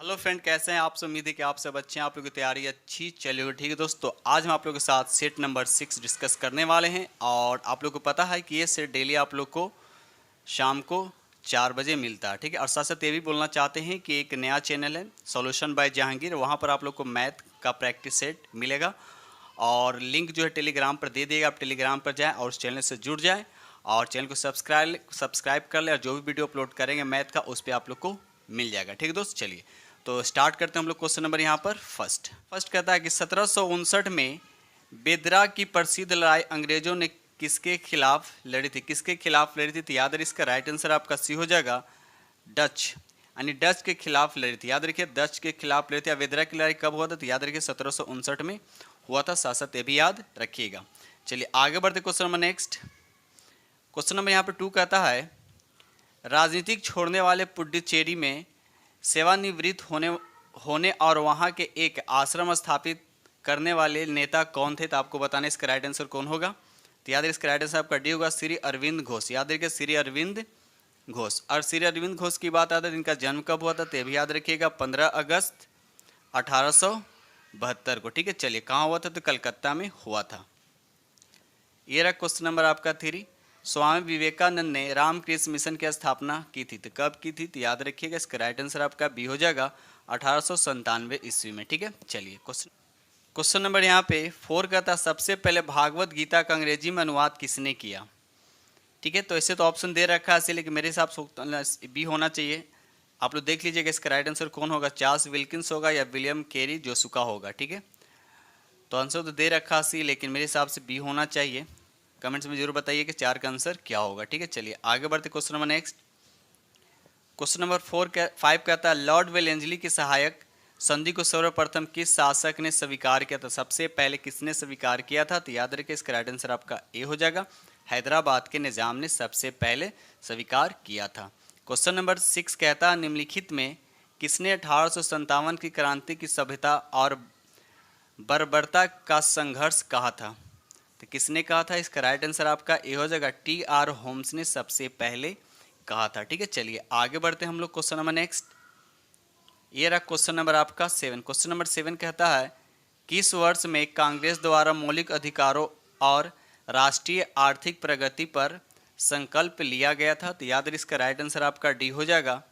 Hello friend, कैसे हैं आप सब। उम्मीद है कि आप सब अच्छे हैं, आप लोगों की तैयारी अच्छी चली हुई। ठीक है दोस्तों, आज हम आप लोगों के साथ सेट नंबर 6 डिस्कस करने वाले हैं। और आप लोगों को पता है कि ये सेट डेली आप लोग को शाम को 4 बजे मिलता है। ठीक है, और साथ साथ ये भी बोलना चाहते हैं कि एक नया चैनल है सॉल्यूशन बाय जहांगीर, वहाँ पर आप लोग को मैथ का प्रैक्टिस सेट मिलेगा। और लिंक जो है टेलीग्राम पर दे देगा, आप टेलीग्राम पर जाएँ और उस चैनल से जुड़ जाएँ और चैनल को सब्सक्राइब कर ले, और जो भी वीडियो अपलोड करेंगे मैथ का उस पर आप लोग को मिल जाएगा। ठीक है दोस्त, चलिए तो स्टार्ट करते हैं हम लोग। क्वेश्चन नंबर यहाँ पर फर्स्ट कहता है कि 1759 में बेदरा की प्रसिद्ध लड़ाई अंग्रेजों ने किसके खिलाफ लड़ी थी। किसके खिलाफ लड़ी थी, तो याद रखिए इसका राइट आंसर आपका सी हो जाएगा, डच। यानी डच के खिलाफ लड़ी थी। याद रखिए डच के खिलाफ लड़ी थी। बेदरा की लड़ाई कब हुआ था, तो याद रखिए 1759 में हुआ था। साथ साथ ये भी याद रखिएगा। चलिए आगे बढ़ते question number next. Question number यहाँ पर 2 कहता है राजनीतिक छोड़ने वाले पुडुचेरी में सेवानिवृत्त होने और वहाँ के एक आश्रम स्थापित करने वाले नेता कौन थे। तो आपको बताना इसका राइट आंसर कौन होगा। तो याद रखिए इसका राइट आंसर आपका डी होगा, श्री अरविंद घोष। याद रखिए श्री अरविंद घोष। और श्री अरविंद घोष की बात आता है, इनका जन्म कब हुआ था, तो भी याद रखिएगा 15 अगस्त 1872 को। ठीक है, चलिए कहाँ हुआ था, तो कलकत्ता में हुआ था। ये रहा क्वेश्चन नंबर आपका 3। स्वामी विवेकानंद ने रामकृष्ण मिशन की स्थापना की थी, तो कब की थी, तो याद रखिएगा इसका राइट आंसर आपका बी हो जाएगा 1897 ईस्वी में। ठीक है, चलिए क्वेश्चन नंबर यहाँ पे 4 कहता सबसे पहले भागवत गीता का अंग्रेजी में अनुवाद किसने किया। ठीक है, तो ऐसे तो ऑप्शन दे रखा है इसलिए, लेकिन मेरे हिसाब से बी होना चाहिए। आप लोग देख लीजिएगा इसका राइट आंसर कौन होगा, चार्ल्स विल्किंस होगा या विलियम कैरी जोसुका होगा। ठीक है, तो आंसर तो दे रखा सी, लेकिन मेरे हिसाब से बी होना चाहिए। कमेंट्स में जरूर बताइए कि 4 का आंसर क्या होगा। ठीक है, चलिए आगे बढ़ते question number next. Question number 5 कहता है लॉर्ड वेलेंजली की सहायक संधि को सर्वप्रथम किस शासक ने स्वीकार किया था। सबसे पहले किसने स्वीकार किया था, तो याद रखिए इसका राइट आंसर आपका ए हो जाएगा, हैदराबाद के निजाम ने सबसे पहले स्वीकार किया था। क्वेश्चन नंबर 6 कहता है निम्नलिखित में किसने 1857 की क्रांति की सभ्यता और बर्बरता का संघर्ष कहा था। तो किसने कहा था, इसका राइट आंसर आपका ए हो जाएगा, टी.आर. होम्स ने सबसे पहले कहा था। ठीक है, चलिए आगे बढ़ते हैं हम लोग क्वेश्चन नंबर नेक्स्ट। ये रहा क्वेश्चन नंबर आपका 7। क्वेश्चन नंबर 7 कहता है किस वर्ष में कांग्रेस द्वारा मौलिक अधिकारों और राष्ट्रीय आर्थिक प्रगति पर संकल्प लिया गया था। तो याद रखिए इसका राइट आंसर आपका डी हो जाएगा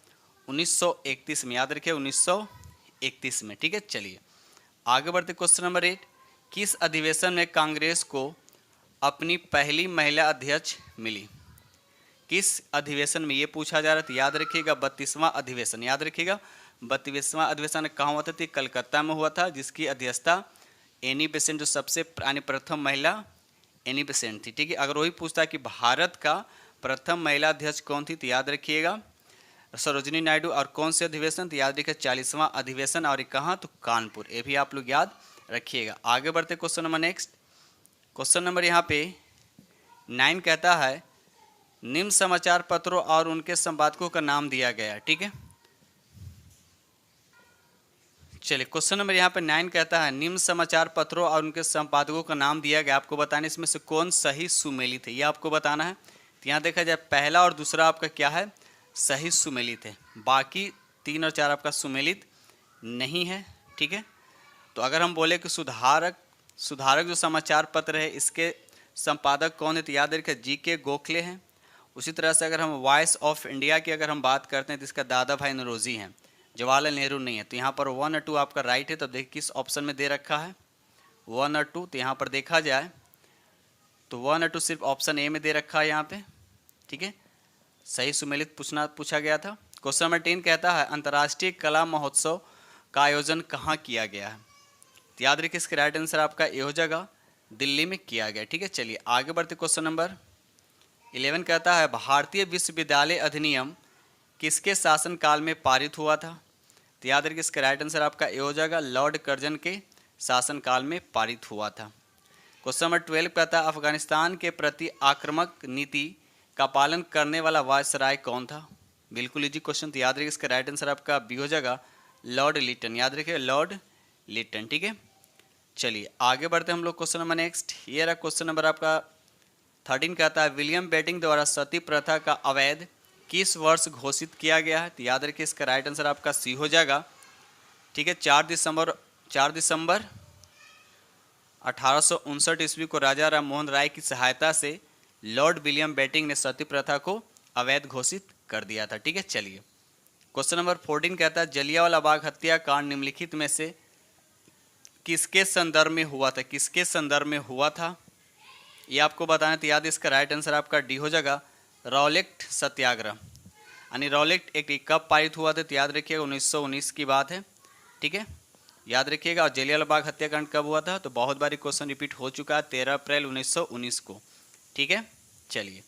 1931 में। याद रखिए 1931 में। ठीक है, चलिए आगे बढ़ते क्वेश्चन नंबर 8। किस अधिवेशन में कांग्रेस को अपनी पहली महिला अध्यक्ष मिली। किस अधिवेशन में ये पूछा जा रहा था, याद रखिएगा 32वां अधिवेशन। याद रखिएगा 32वां अधिवेशन कहाँ हुआ था, तो कलकत्ता में हुआ था, जिसकी अध्यक्षता एनी बेसेंट, जो सबसे प्रथम महिला एनी बेसेंट थी। ठीक है, अगर वही पूछता है कि भारत का प्रथम महिला अध्यक्ष कौन थी, तो याद रखिएगा सरोजिनी नायडू। और कौन से अधिवेशन, तो याद रखिए 40वां अधिवेशन, और कहाँ, तो कानपुर। ये भी आप लोग याद रखिएगा। आगे बढ़ते question number next. Question number यहाँ पे 9 कहता है निम्न समाचार पत्रों और उनके संपादकों का नाम दिया गया है। ठीक है, चलिए क्वेश्चन नंबर यहाँ पे 9 कहता है निम्न समाचार पत्रों और उनके संपादकों का नाम दिया गया। आपको बताना इसमें से कौन सही सुमेलित है, ये आपको बताना है। तो यहाँ देखा जाए पहला और दूसरा आपका क्या है, सही सुमेलित है। बाकी 3 और 4 आपका सुमेलित नहीं है। ठीक है, तो अगर हम बोले कि सुधारक जो समाचार पत्र है इसके संपादक कौन है, तो याद रखिए जी.के. गोखले हैं। उसी तरह से अगर हम वॉइस ऑफ इंडिया की अगर हम बात करते हैं तो इसका दादा भाई नौरोजी हैं, जवाहरलाल नेहरू नहीं है। तो यहाँ पर 1 और 2 आपका राइट है। तो देखिए किस ऑप्शन में दे रखा है 1 और 2। तो यहाँ पर देखा जाए तो 1 और 2 सिर्फ ऑप्शन ए में दे रखा है यहाँ पे। ठीक है, सही सुमेलित पूछा गया था। क्वेश्चन नंबर 10 कहता है अंतर्राष्ट्रीय कला महोत्सव का आयोजन कहाँ किया गया है। तो याद रखिए इसका राइट आंसर आपका ए हो जाएगा, दिल्ली में किया गया। ठीक है, चलिए आगे बढ़ते क्वेश्चन नंबर 11 कहता है भारतीय विश्वविद्यालय अधिनियम किसके शासनकाल में पारित हुआ था। तो याद रखिए इसका राइट आंसर आपका ए हो जाएगा, लॉर्ड कर्जन के शासनकाल में पारित हुआ था। क्वेश्चन नंबर 12 कहता है अफगानिस्तान के प्रति आक्रामक नीति का पालन करने वाला वायसराय कौन था। बिल्कुल इजी क्वेश्चन। तो याद रखिए इसका राइट आंसर आपका बी हो जाएगा, लॉर्ड लिटन। याद रखिए लॉर्ड लिटन। ठीक है, चलिए आगे बढ़ते हैं हम लोग क्वेश्चन नंबर नेक्स्ट। ये रहा क्वेश्चन नंबर आपका 13 कहता है विलियम बेटिंग द्वारा सती प्रथा का अवैध किस वर्ष घोषित किया गया है। तो याद रखिए इसका राइट आंसर आपका सी हो जाएगा ठीक है। 4 दिसंबर 1859 ईस्वी को राजा राम मोहन राय की सहायता से लॉर्ड विलियम बेटिंग ने सती प्रथा को अवैध घोषित कर दिया था। ठीक है, चलिए क्वेश्चन नंबर 14 कहता है जलियांवाला बाग हत्याकांड निम्नलिखित में से किसके संदर्भ में हुआ था? किसके संदर्भ में हुआ था ये आपको बताना। तो याद इसका राइट आंसर आपका डी हो जाएगा, रॉलेट सत्याग्रह। यानी रॉलेट एक्ट कब पारित हुआ था? तो याद रखिएगा 1919 की बात है। ठीक है, याद रखिएगा। और जलियांवाला बाग हत्याकांड कब हुआ था? तो बहुत बार क्वेश्चन रिपीट हो चुका है, 13 अप्रैल 1919 को। ठीक है, चलिए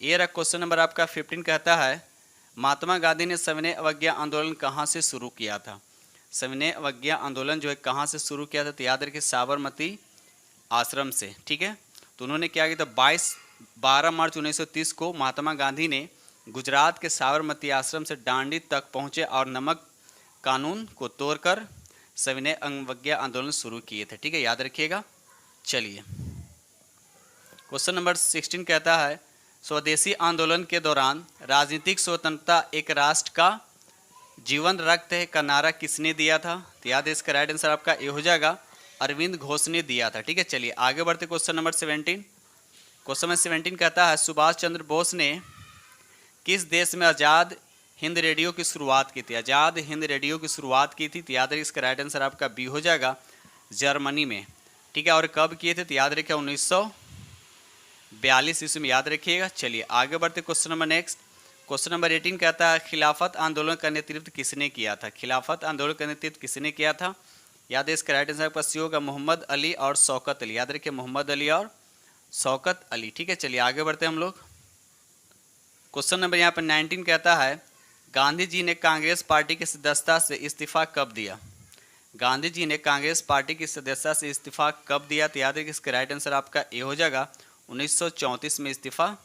ये रहा क्वेश्चन नंबर आपका 15 कहता है महात्मा गांधी ने सविनय अवज्ञा आंदोलन कहाँ से शुरू किया था? सविनय अवज्ञा आंदोलन जो है कहाँ से शुरू किया था? तो याद रखिए साबरमती आश्रम से। ठीक है, तो उन्होंने क्या किया था? 12 मार्च 1930 को महात्मा गांधी ने गुजरात के साबरमती आश्रम से दांडी तक पहुंचे और नमक कानून को तोड़कर सविनय अवज्ञा आंदोलन शुरू किए थे। ठीक है, याद रखिएगा। चलिए क्वेश्चन नंबर 16 कहता है स्वदेशी आंदोलन के दौरान राजनीतिक स्वतंत्रता एक राष्ट्र का जीवन रक्त है का नारा किसने दिया था? तो याद है इसका राइट आंसर आपका ए हो जाएगा, अरविंद घोष ने दिया था। ठीक है, चलिए आगे बढ़ते क्वेश्चन नंबर 17। क्वेश्चन नंबर 17 कहता है सुभाष चंद्र बोस ने किस देश में आज़ाद हिंद रेडियो की शुरुआत की थी? आज़ाद हिंद रेडियो की शुरुआत की थी। तो याद रखिए इसका राइट आंसर आपका बी हो जाएगा, जर्मनी में। ठीक है, और कब किए थे? तो याद रखिए 1942 ईस्वी में, याद रखिएगा। चलिए आगे बढ़ते question number next. Question number 18 कहता है खिलाफत आंदोलन का नेतृत्व किसने किया था? खिलाफत आंदोलन का नेतृत्व किसने किया था? याद है इसका राइट आंसर आपका सी होगा, मोहम्मद अली और शौकत अली। याद रखिए मोहम्मद अली और शौकत अली। ठीक है, चलिए आगे बढ़ते हम लोग। क्वेश्चन नंबर यहाँ पर 19 कहता है गांधी जी ने कांग्रेस पार्टी की सदस्यता से इस्तीफा कब दिया? गांधी जी ने कांग्रेस पार्टी की सदस्यता से इस्तीफा कब दिया? तो याद रखिए इसका राइट आंसर आपका ए हो जाएगा, 1934 में इस्तीफा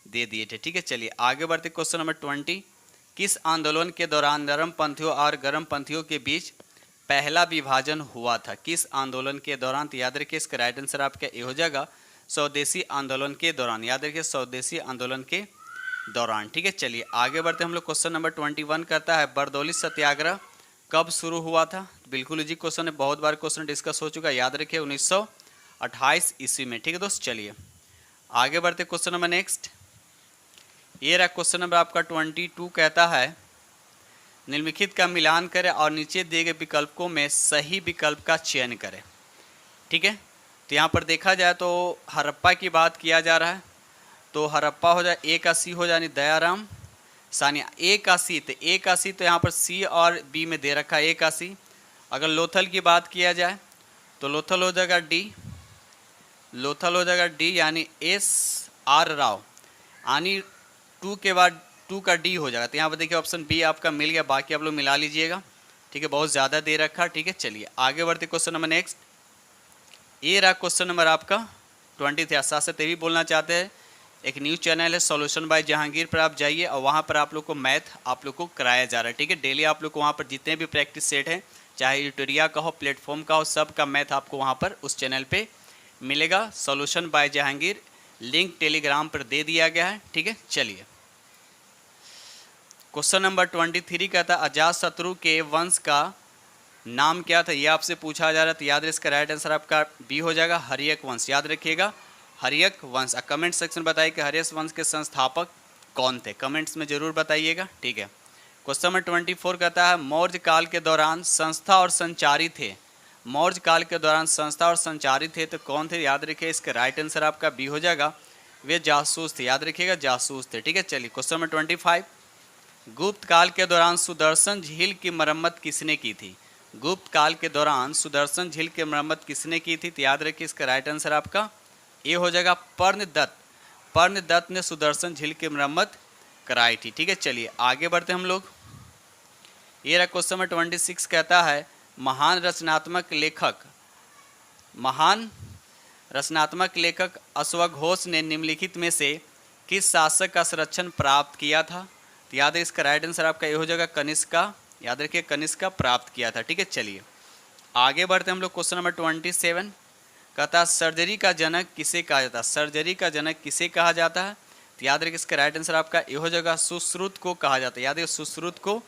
दे दिए थे। ठीक है, चलिए आगे बढ़ते क्वेश्चन नंबर 20। किस आंदोलन के दौरान नरम पंथियों और गर्म पंथियों के बीच पहला विभाजन हुआ था? किस आंदोलन के दौरान? तो याद रखिए इसका राइट आंसर आपका ए हो जाएगा, स्वदेशी आंदोलन के दौरान। याद रखिए स्वदेशी आंदोलन के दौरान। ठीक है, चलिए आगे बढ़ते हम लोग। क्वेश्चन नंबर 21 करता है बरदौली सत्याग्रह कब शुरू हुआ था? बिल्कुल इजी क्वेश्चन है, बहुत बार क्वेश्चन डिस्कस हो चुका है। याद रखिए 1928 ईस्वी में। ठीक है दोस्त, चलिए आगे बढ़ते क्वेश्चन नंबर नेक्स्ट। ये रहा क्वेश्चन नंबर आपका 22 कहता है निम्नलिखित का मिलान करें और नीचे दिए गए विकल्पों में सही विकल्प का चयन करें। ठीक है, तो यहाँ पर देखा जाए तो हड़प्पा की बात किया जा रहा है, तो हड़प्पा हो जाए, 81 हो जाए दयाराम सानिया 81। तो 81 तो यहाँ पर सी और बी में दे रखा है 81। अगर लोथल की बात किया जाए तो लोथल हो जाएगा डी, लोथल हो जाएगा डी यानी SR राव, यानी 2 के बाद 2 का डी हो जाएगा। तो यहाँ पर देखिए ऑप्शन बी आपका मिल गया, बाकी आप लोग मिला लीजिएगा। ठीक है, बहुत ज़्यादा दे रखा। ठीक है, चलिए आगे बढ़ते क्वेश्चन नंबर नेक्स्ट। ये रहा क्वेश्चन नंबर आपका 23। साथ साथ ये भी बोलना चाहते हैं एक न्यूज़ चैनल है सॉल्यूशन बाय जहांगीर पर आप जाइए और वहाँ पर आप लोग को मैथ आप लोग को कराया जा रहा है। ठीक है, डेली आप लोग को वहाँ पर जितने भी प्रैक्टिस सेट हैं, चाहे यूटोरिया का हो, प्लेटफॉर्म का हो, सब का मैथ आपको वहाँ पर उस चैनल पे मिलेगा। Solution bye Jahangir, link Telegram पर दे दिया गया है। ठीक है, चलिए क्वेश्चन नंबर 23 का था अजातशत्रु के वंश का नाम क्या था? ये आपसे पूछा जा रहा था। याद रहे इसका राइट आंसर आपका बी हो जाएगा, हर्यक वंश। याद रखिएगा हर्यक वंश। कमेंट सेक्शन बताइए कि हर्यक वंश के संस्थापक कौन थे, कमेंट्स में जरूर बताइएगा। ठीक है, क्वेश्चन नंबर 24 कहता है मौर्य काल के दौरान संस्था और संचारी थे। मौर्य काल के दौरान संस्था और संचारी थे तो कौन थे? याद रखिए इसका राइट आंसर आपका बी हो जाएगा, वे जासूस थे। याद रखिएगा जासूस थे। ठीक है, चलिए क्वेश्चन नंबर 25। गुप्त काल के दौरान सुदर्शन झील की मरम्मत किसने की थी? गुप्त काल के दौरान सुदर्शन झील की मरम्मत किसने की थी? तो याद रखिए इसका राइट आंसर आपका ये हो जाएगा, पर्णदत्त। पर्णदत्त ने सुदर्शन झील की मरम्मत कराई थी। ठीक है, चलिए आगे बढ़ते हम लोग। ये रहा क्वेश्चन नंबर 26 कहता है महान रचनात्मक लेखक अश्वघोष ने निम्नलिखित में से किस शासक का संरक्षण प्राप्त किया था? तो याद है इसका राइट आंसर आपका ये हो जाएगा कनिष्क का। याद रखिए कनिष्क का प्राप्त किया था। ठीक है, चलिए आगे बढ़ते हम लोग। क्वेश्चन नंबर 27 कहता है सर्जरी का जनक किसे कहा जाता है? सर्जरी का जनक किसे कहा जाता है? तो याद रखिए इसका राइट आंसर आपका ये हो जाएगा सुश्रुत को कहा जाता है। याद रखिए सुश्रुत को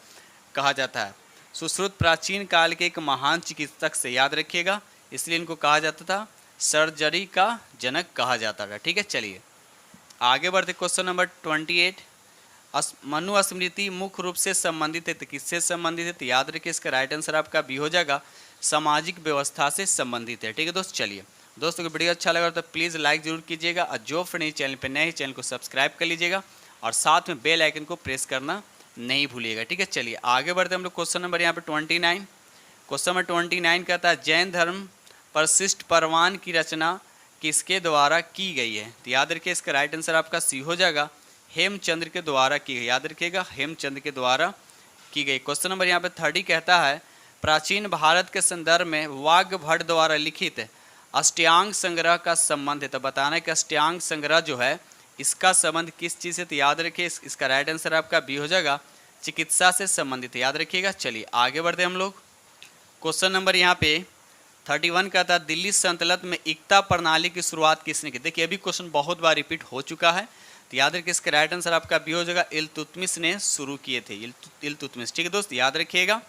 कहा जाता है। सुश्रुत प्राचीन काल के एक महान चिकित्सक से, याद रखिएगा, इसलिए इनको कहा जाता था सर्जरी का जनक कहा जाता था। ठीक है, चलिए आगे बढ़ते। क्वेश्चन नंबर 28, मनुस्मृति मुख्य रूप से संबंधित है तो किससे संबंधित है? तो याद रखिए इसका राइट आंसर आपका बी हो जाएगा, सामाजिक व्यवस्था से संबंधित है। ठीक है दोस्त, चलिए दोस्तों को वीडियो अच्छा लगा तो प्लीज़ लाइक जरूर कीजिएगा, और जो फ्रेंड चैनल पर नए हैं चैनल को सब्सक्राइब कर लीजिएगा, और साथ में बेल आइकन को प्रेस करना नहीं भूलिएगा। ठीक है, चलिए आगे बढ़ते हम लोग। क्वेश्चन नंबर यहाँ पे 29, क्वेश्चन नंबर 29 कहता है जैन धर्म परिशिष्ट परवान की रचना किसके द्वारा की गई है? तो याद रखिए इसका राइट आंसर आपका सी हो जाएगा, हेमचंद्र के द्वारा की गई। याद रखिएगा हेमचंद्र के द्वारा की गई। क्वेश्चन नंबर यहाँ पे 30 कहता है प्राचीन भारत के संदर्भ में वाग्भट द्वारा लिखित अष्टांग संग्रह का संबंध है। तो बताना है कि अष्टांग संग्रह जो है इसका संबंध किस चीज़ से? तो याद रखिए इसका राइट आंसर आपका बी हो जाएगा, चिकित्सा से संबंधित है। याद रखिएगा, चलिए आगे बढ़ते हम लोग। क्वेश्चन नंबर यहाँ पे 31 कहता है दिल्ली सल्तनत में एकता प्रणाली की शुरुआत किसने की? देखिए अभी क्वेश्चन बहुत बार रिपीट हो चुका है, तो याद रखिए इसका राइट आंसर आपका बी हो जाएगा, इल्तुतमिश ने शुरू किए थे, इल्तुतमिश। ठीक है दोस्त, याद रखिएगा।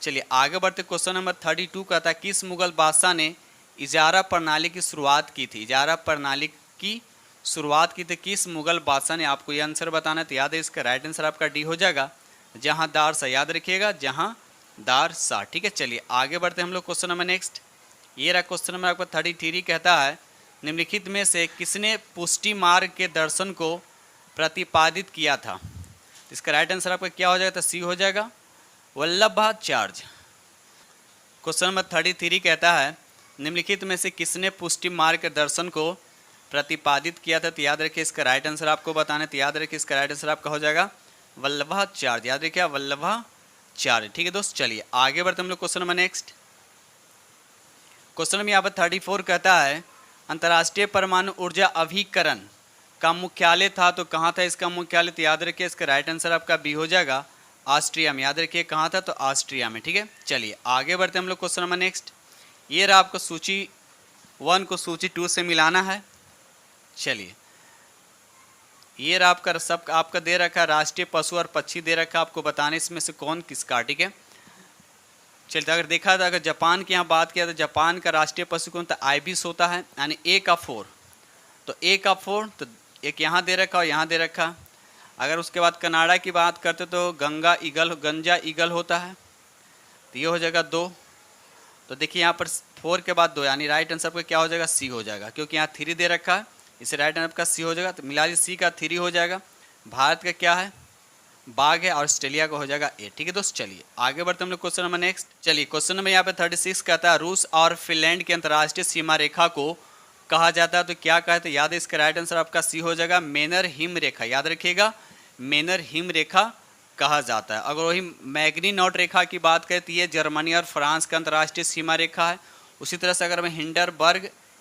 चलिए आगे बढ़ते। क्वेश्चन नंबर 32 कहता है किस मुगल बादशाह ने इजारा प्रणाली की शुरुआत की थी? इजारा प्रणाली की शुरुआत की थी किस मुगल बादशाह ने? आपको ये आंसर बताना है, तो याद है इसका राइट आंसर आपका डी हो जाएगा, जहांदार शाह। याद रखिएगा जहांदार शाह। ठीक है, चलिए आगे बढ़ते हम लोग। क्वेश्चन नंबर नेक्स्ट, ये रहा क्वेश्चन नंबर आपका 33 कहता है निम्नलिखित में से किसने पुष्टि मार्ग के दर्शन को प्रतिपादित किया था? इसका राइट आंसर आपका क्या हो जाएगा? तो सी हो जाएगा, वल्लभाचार्य। क्वेश्चन नंबर 33 कहता है निम्नलिखित में से किसने पुष्टि मार्ग के दर्शन को प्रतिपादित किया था? तो याद रखिए इसका राइट आंसर आपको बताना है, तो याद रखिए इसका राइट आंसर आपका हो जाएगा वल्लभाचार्य। याद रखिए वल्लभाचार्य। ठीक है दोस्त, चलिए आगे बढ़ते हम लोग। Question number next, question number यहाँ पर 34 कहता है अंतर्राष्ट्रीय परमाणु ऊर्जा अभिकरण का मुख्यालय था तो कहाँ था इसका मुख्यालय? तो याद रखिए इसका राइट आंसर आपका बी हो जाएगा, ऑस्ट्रिया में। याद रखिए कहाँ था? तो ऑस्ट्रिया में। ठीक है, चलिए आगे बढ़ते हम लोग। क्वेश्चन नंबर नेक्स्ट, ये रहा आपको सूची 1 को सूची 2 से मिलाना है। चलिए ये रहा आपका सब आपका दे रखा है, राष्ट्रीय पशु और पक्षी दे रखा, आपको बताने इसमें से कौन किसका। ठीक है, चलिए अगर देखा था, अगर जापान की यहाँ बात किया तो जापान का राष्ट्रीय पशु कौन था? आइबिस होता है, यानी ए का 4, तो ए का 4 तो एक यहाँ दे रखा और यहाँ दे रखा। अगर उसके बाद कनाडा की बात करते तो गंजा ईगल होता है, तो ये हो जाएगा 2। तो देखिए यहाँ पर 4 के बाद 2, यानी राइट आंसर आपका क्या हो जाएगा? सी हो जाएगा, क्योंकि यहाँ 3 दे रखा है, इसे राइट आंसर आपका सी हो जाएगा। तो मिला ली सी का 3 हो जाएगा। भारत का क्या है? बाघ है, और ऑस्ट्रेलिया का हो जाएगा ए। ठीक है दोस्त, चलिए आगे बढ़ते हम लोग। क्वेश्चन नंबर नेक्स्ट, चलिए क्वेश्चन नंबर यहाँ पे 36 कहता है रूस और फिनलैंड की अंतर्राष्ट्रीय सीमा रेखा को कहा जाता है तो क्या कहा? तो याद है इसका राइट आंसर आपका सी हो जाएगा, मेनर हिम रेखा। याद रखिएगा मेनर हिम रेखा कहा जाता है। अगर वही मैग्नीनॉट रेखा की बात करें तो ये जर्मनी और फ्रांस का अंतर्राष्ट्रीय सीमा रेखा है। उसी तरह से अगर मैं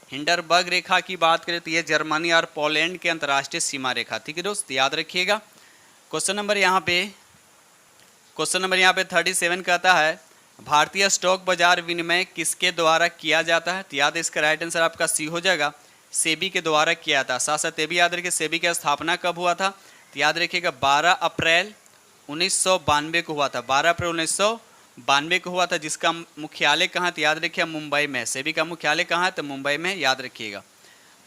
हिंडरबर्ग रेखा की बात करें तो ये जर्मनी और पोलैंड के अंतर्राष्ट्रीय सीमा रेखा। ठीक है दोस्त, याद रखिएगा। क्वेश्चन नंबर यहाँ पे 37 कहता है भारतीय स्टॉक बाजार विनिमय किसके द्वारा किया जाता है? तो याद है इसका राइट आंसर आपका सी हो जाएगा, सेबी के द्वारा किया था। साथ साथ ये भी याद रखिए सेबी की स्थापना कब हुआ था? तो याद रखिएगा 12 अप्रैल 1992 को हुआ था। 12 अप्रैल 1992 को हुआ था, जिसका मुख्यालय कहाँ? तो याद रखिए मुंबई में। सेबी का मुख्यालय कहाँ है? तो मुंबई में, याद रखिएगा।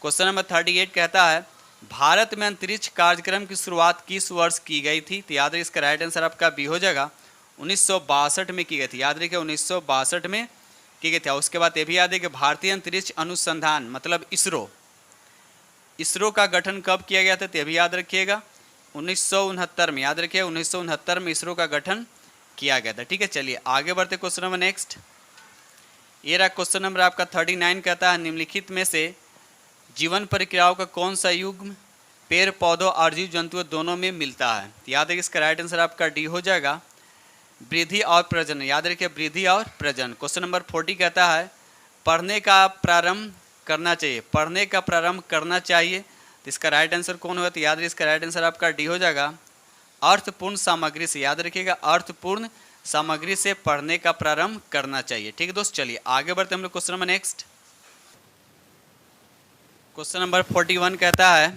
क्वेश्चन नंबर 38 कहता है भारत में अंतरिक्ष कार्यक्रम की शुरुआत किस वर्ष की गई थी? तो याद रखिए इसका राइट आंसर आपका बी हो जाएगा, 1962 में की गई थी। याद रखिए 1962 में की गई थी। उसके बाद ये भी याद है कि भारतीय अंतरिक्ष अनुसंधान मतलब इसरो का गठन कब किया गया था? तो ये भी याद रखिएगा 1969 में। याद रखिए 1969 में इसरो का गठन किया गया था। ठीक है, चलिए आगे बढ़ते क्वेश्चन नंबर नेक्स्ट। ये रहा क्वेश्चन नंबर आपका 39 कहता है निम्नलिखित में से जीवन प्रक्रियाओं का कौन सा युग्म पेड़ पौधों और जीव जंतुओं दोनों में मिलता है? याद है इसका राइट आंसर आपका डी हो जाएगा, वृद्धि और प्रजनन। याद रखिए वृद्धि और प्रजनन। क्वेश्चन नंबर 40 कहता है पढ़ने का प्रारंभ करना चाहिए, तो इसका राइट आंसर कौन होगा? तो याद रखिए इसका राइट आंसर आपका डी हो जाएगा, अर्थपूर्ण सामग्री से। याद रखिएगा अर्थपूर्ण सामग्री से पढ़ने का प्रारंभ करना चाहिए। ठीक है दोस्त, चलिए आगे बढ़ते हम लोग। Question number next, question number 41 कहता है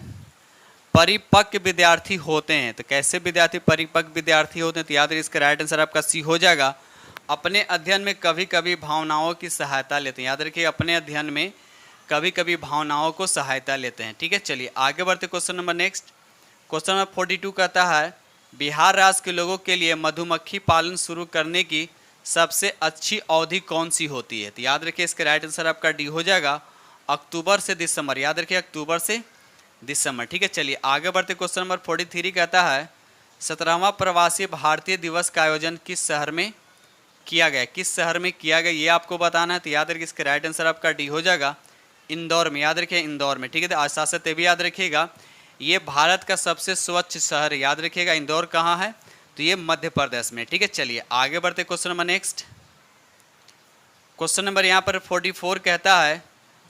परिपक्व विद्यार्थी होते हैं तो कैसे विद्यार्थी परिपक्व विद्यार्थी होते हैं? तो याद रखिए इसका राइट आंसर आपका सी हो जाएगा, अपने अध्ययन में कभी कभी भावनाओं की सहायता लेते हैं। याद रखिए, अपने अध्ययन में कभी कभी भावनाओं को सहायता लेते हैं। ठीक है, चलिए आगे बढ़ते question number next. Question number 42 कहता है बिहार राज्य के लोगों के लिए मधुमक्खी पालन शुरू करने की सबसे अच्छी अवधि कौन सी होती है? तो याद रखिए, इसका राइट आंसर आपका डी हो जाएगा, अक्टूबर से दिसंबर। याद रखिए, अक्टूबर से दिसंबर। ठीक है, चलिए आगे बढ़ते क्वेश्चन नंबर 43 कहता है 17वां प्रवासी भारतीय दिवस का आयोजन किस शहर में किया गया? किस शहर में किया गया ये आपको बताना है। तो याद रखिए, इसका राइट आंसर आपका डी हो जाएगा, इंदौर में। याद रखिए, इंदौर में। ठीक है, तो आज साथ साथ ये भी याद रखिएगा, ये भारत का सबसे स्वच्छ शहर है। याद रखिएगा, इंदौर कहाँ है? तो ये मध्य प्रदेश में। ठीक है, चलिए आगे बढ़ते question number next. Question number यहाँ पर 44 कहता है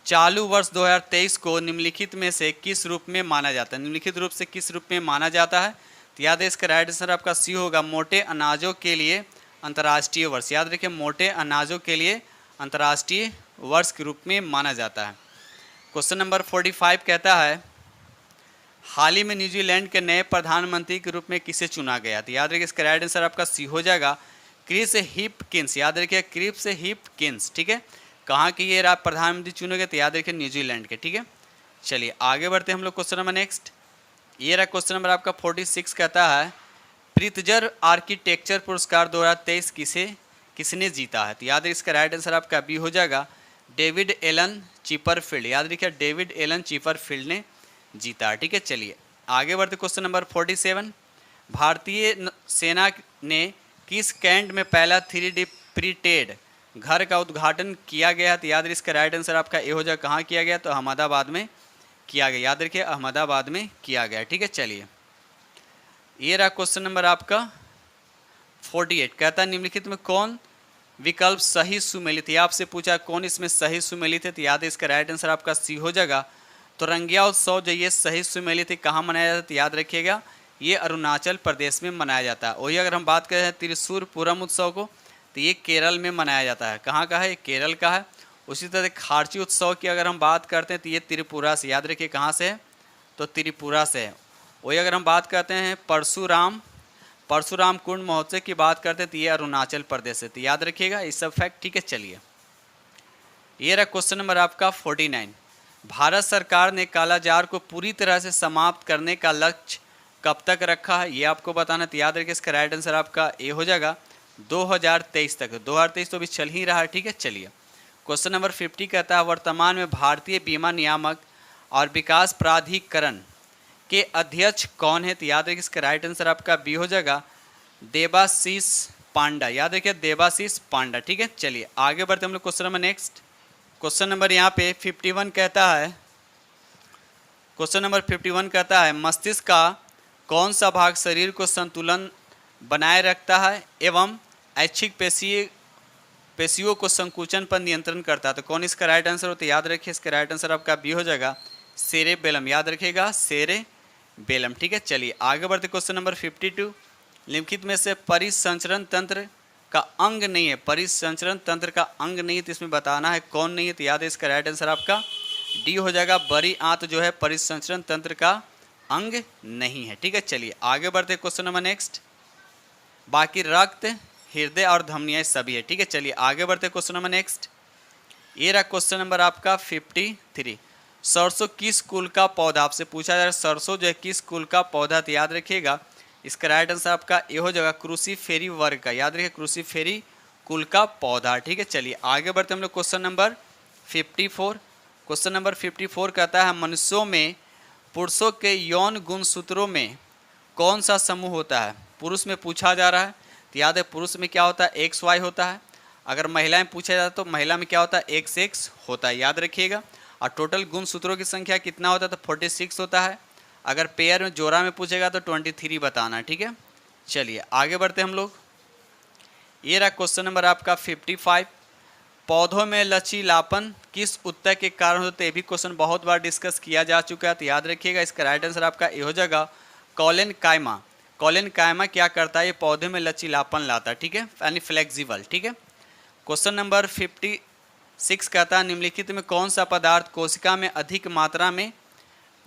चालू वर्ष 2023 को निम्नलिखित में से किस रूप में माना जाता है? निम्नलिखित रूप से किस रूप में माना जाता है? तो याद है, इसका राइट आंसर आपका सी होगा, मोटे अनाजों के लिए अंतर्राष्ट्रीय वर्ष। याद रखिए, मोटे अनाजों के लिए अंतर्राष्ट्रीय वर्ष के रूप में माना जाता है। क्वेश्चन नंबर 45 कहता है हाल ही में न्यूजीलैंड के नए प्रधानमंत्री के रूप में किसे चुना गया? तो याद रखिए, इसका राइट आंसर आपका सी हो जाएगा, क्रिस हिपकिंस। याद रखिए, क्रिस हिपकिंस। ठीक है, कहाँ के ये प्रधानमंत्री चुने गए? तो याद रखिए, न्यूजीलैंड के। ठीक है, चलिए आगे बढ़ते हम लोग क्वेश्चन नंबर नेक्स्ट। ये रहा क्वेश्चन नंबर आपका 46 कहता है प्रित्जर आर्किटेक्चर पुरस्कार 2023 किसने जीता है? तो याद रखिए, इसका राइट आंसर आपका बी हो जाएगा, डेविड एलन चिपरफील्ड। याद रखिए, डेविड एलन चिपरफील्ड ने जीता है। ठीक है, चलिए आगे बढ़ते क्वेश्चन नंबर 47। भारतीय सेना ने किस कैंट में पहला 3D प्रिंटेड घर का उद्घाटन किया गया? तो याद रखिए, इसका राइट आंसर आपका ए हो जाएगा, कहाँ किया गया? तो अहमदाबाद में किया गया। याद रखिए, अहमदाबाद में किया गया। ठीक है, चलिए ये रहा क्वेश्चन नंबर आपका 48 कहता है निम्नलिखित में कौन विकल्प सही सुमेलित है? आपसे पूछा कौन इसमें सही सुमेलित है? तो याद है, इसका राइट आंसर आपका सी हो जाएगा, तुरंगिया उत्सव जो ये सही सुमेलित है कहाँ मनाया जाता है? तो याद रखिएगा, ये अरुणाचल प्रदेश में मनाया जाता है। वही अगर हम बात करें त्रिशूर पूरम उत्सव को, तो ये केरल में मनाया जाता है। कहाँ का है? ये केरल का है। उसी तरह खारची उत्सव की अगर हम बात करते हैं तो ये त्रिपुरा से। याद रखिए, कहाँ से है? तो त्रिपुरा से है। वही अगर हम बात करते हैं परशुराम कुंड महोत्सव की बात करते हैं तो ये अरुणाचल प्रदेश से। तो याद रखिएगा ये सब फैक्ट। ठीक है, चलिए ये रहा क्वेश्चन नंबर आपका 49। भारत सरकार ने कालाजार को पूरी तरह से समाप्त करने का लक्ष्य कब तक रखा है? ये आपको बताना। तो याद रखिए, इसका राइट आंसर आपका ए हो जाएगा, 2023 तक। 2023 तो अभी चल ही रहा है। ठीक है, चलिए क्वेश्चन नंबर 50 कहता है वर्तमान में भारतीय बीमा नियामक और विकास प्राधिकरण के अध्यक्ष कौन है? तो याद रखिए, इसका राइट आंसर आपका बी हो जाएगा, देबाशीष पांडा। याद रखिए, देबाशीष पांडा। ठीक है, चलिए आगे बढ़ते हम लोग question number next. Question number यहाँ पे 51 कहता है, क्वेश्चन नंबर 51 कहता है मस्तिष्क का कौन सा भाग शरीर को संतुलन बनाए रखता है एवं ऐच्छिक पेशियों को संकुचन पर नियंत्रण करता है? तो कौन इसका राइट आंसर होता है? याद रखिए, इसका राइट आंसर आपका बी हो जाएगा, सेरेबेलम। याद रखिएगा, सेरेबेलम। ठीक है, चलिए आगे बढ़ते क्वेश्चन नंबर 52। निम्नलिखित में से परिसंचरण तंत्र का अंग नहीं है, परिसंचरण तंत्र का अंग नहीं है, तो इसमें बताना है कौन नहीं है। तो याद है, इसका राइट आंसर आपका डी हो जाएगा, बड़ी आंत जो है परिसंचरण तंत्र का अंग नहीं है। ठीक है, चलिए आगे बढ़ते क्वेश्चन नंबर नेक्स्ट। बाकी रक्त, हृदय और धमनियाँ सभी है। ठीक है, चलिए आगे बढ़ते क्वेश्चन नंबर नेक्स्ट। ये रहा क्वेश्चन नंबर आपका 53। सरसों किस कुल का पौधा? आपसे पूछा जा रहा है सरसों जो है किस कुल का पौधा? तो याद रखिएगा, इसका राइट आंसर आपका ये हो जाएगा, क्रूसीफेरी वर्ग का। याद रखिए, क्रूसीफेरी कुल का पौधा। ठीक है, चलिए आगे बढ़ते हम लोग क्वेश्चन नंबर 54। क्वेश्चन नंबर 54 कहता है मनुष्यों में पुरुषों के यौन गुणसूत्रों में कौन सा समूह होता है? पुरुष में पूछा जा रहा है, तो याद है पुरुष में क्या होता है? XY होता है। अगर महिलाएं पूछा जाता है तो महिला में क्या होता है? XX होता है। याद रखिएगा, और टोटल गुणसूत्रों की संख्या कितना होता है? तो 46 होता है। अगर पेयर में जोड़ा में पूछेगा तो 23 बताना है। ठीक है, चलिए आगे बढ़ते हम लोग। ये रहा क्वेश्चन नंबर आपका 55। पौधों में लचीलापन किस उत्तर के कारण होते हैं? ये भी क्वेश्चन बहुत बार डिस्कस किया जा चुका है। तो याद रखिएगा, इसका राइट आंसर आपका ये हो जाएगा, कॉलन कायमा। कॉलन कायमा क्या करता है? ये पौधे में लचीलापन लाता है। ठीक है, यानी फ्लेक्सिबल। ठीक है, क्वेश्चन नंबर 56 कहता है निम्नलिखित में कौन सा पदार्थ कोशिका में अधिक मात्रा में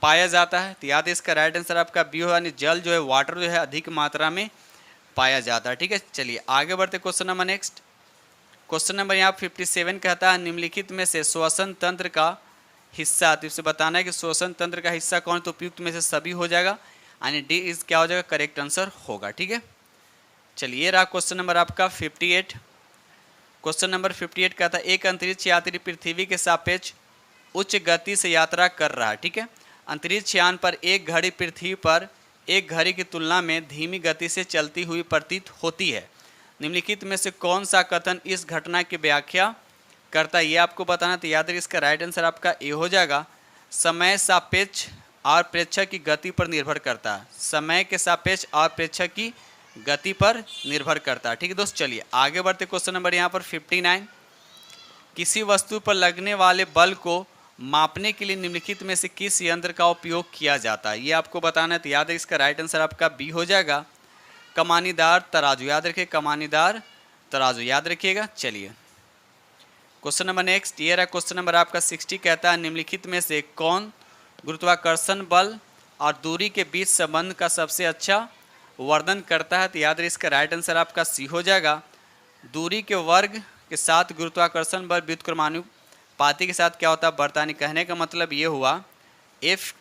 पाया जाता है? तो याद है, इसका राइट आंसर आपका बी हो, यानी जल जो है वाटर जो है अधिक मात्रा में पाया जाता है। ठीक है, चलिए आगे बढ़ते question number next. Question number यहाँ 57 कहता है निम्नलिखित में से श्वसन तंत्र का हिस्सा, तो इसे बताना है कि श्वसन तंत्र का हिस्सा कौन, तो उपयुक्त में से सभी हो जाएगा, यानी डी इज क्या हो जाएगा, करेक्ट आंसर होगा। ठीक है, चलिए रहा क्वेश्चन नंबर आपका 58। क्वेश्चन नंबर 58 कहता है एक अंतरिक्ष यात्री पृथ्वी के सापेक्ष उच्च गति से यात्रा कर रहा है। ठीक है, अंतरिक्ष यान पर एक घड़ी पृथ्वी पर एक घड़ी की तुलना में धीमी गति से चलती हुई प्रतीत होती है। निम्नलिखित में से कौन सा कथन इस घटना की व्याख्या करता है, ये आपको बताना। तो याद रखिए इसका राइट आंसर आपका ए हो जाएगा। समय सापेक्ष और प्रेक्षक की गति पर निर्भर करता है। समय के सापेक्ष और प्रेक्षक की गति पर निर्भर करता है। ठीक है दोस्त, चलिए आगे बढ़ते। क्वेश्चन नंबर यहाँ पर 59। किसी वस्तु पर लगने वाले बल को मापने के लिए निम्नलिखित में से किस यंत्र का उपयोग किया जाता है, ये आपको बताना है। तो याद है इसका राइट आंसर आपका बी हो जाएगा, कमानीदार तराजू। याद रखिए कमानीदार तराजू, याद रखिएगा। चलिए क्वेश्चन नंबर नेक्स्ट, ये रहा क्वेश्चन नंबर आपका 60 कहता है निम्नलिखित में से कौन गुरुत्वाकर्षण बल और दूरी के बीच संबंध का सबसे अच्छा वर्णन करता है। तो याद रखिए इसका राइट आंसर आपका सी हो जाएगा। दूरी के वर्ग के साथ गुरुत्वाकर्षण बल व्युत्क्रमानुपाती के साथ क्या होता है, बर्तानी। कहने का मतलब ये हुआ एफ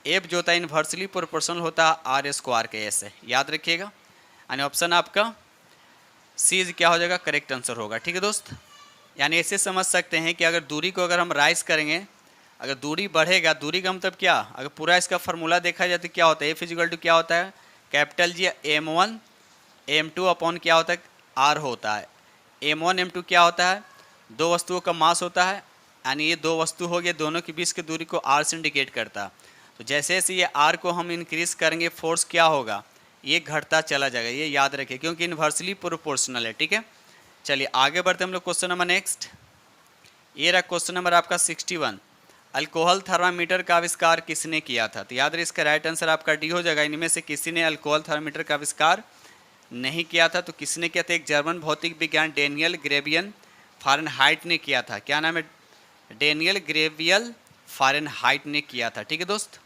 जो होता है इन्वर्सली प्रोपोर्शनल होता है आर स्क्वायर के एस है, याद रखिएगा। यानी ऑप्शन आपका सी क्या हो जाएगा, करेक्ट आंसर होगा। ठीक है दोस्त, यानी ऐसे समझ सकते हैं कि अगर दूरी को अगर हम राइज करेंगे, अगर दूरी बढ़ेगा, दूरी का मतलब क्या, अगर पूरा इसका फार्मूला देखा जाए तो क्या होता है, एफ इजिकल टू क्या होता है, capital G m1 m2 upon क्या होता है, r होता है। m1 m2 क्या होता है, दो वस्तुओं का मास होता है, यानी ये दो वस्तु हो गए, दोनों के बीच की दूरी को r से इंडिकेट करता है। तो जैसे जैसे ये r को हम इंक्रीज करेंगे, फोर्स क्या होगा, ये घटता चला जाएगा, ये याद रखिए क्योंकि इन्वर्सली प्रोपोर्शनल है। ठीक है, चलिए आगे बढ़ते हम लोग क्वेश्चन नंबर नेक्स्ट। ये रहा क्वेश्चन नंबर आपका 61। अल्कोहल थर्मामीटर का आविष्कार किसने किया था। तो याद रहे इसका राइट आंसर आपका डी हो जाएगा। इनमें से किसी ने अल्कोहल थर्मामीटर का आविष्कार नहीं किया था। तो किसने किया था, एक जर्मन भौतिक विज्ञान डेनियल ग्रेवियल फारेनहाइट ने किया था। क्या नाम है, डेनियल ग्रेवियल फारेनहाइट ने किया था। ठीक है दोस्त,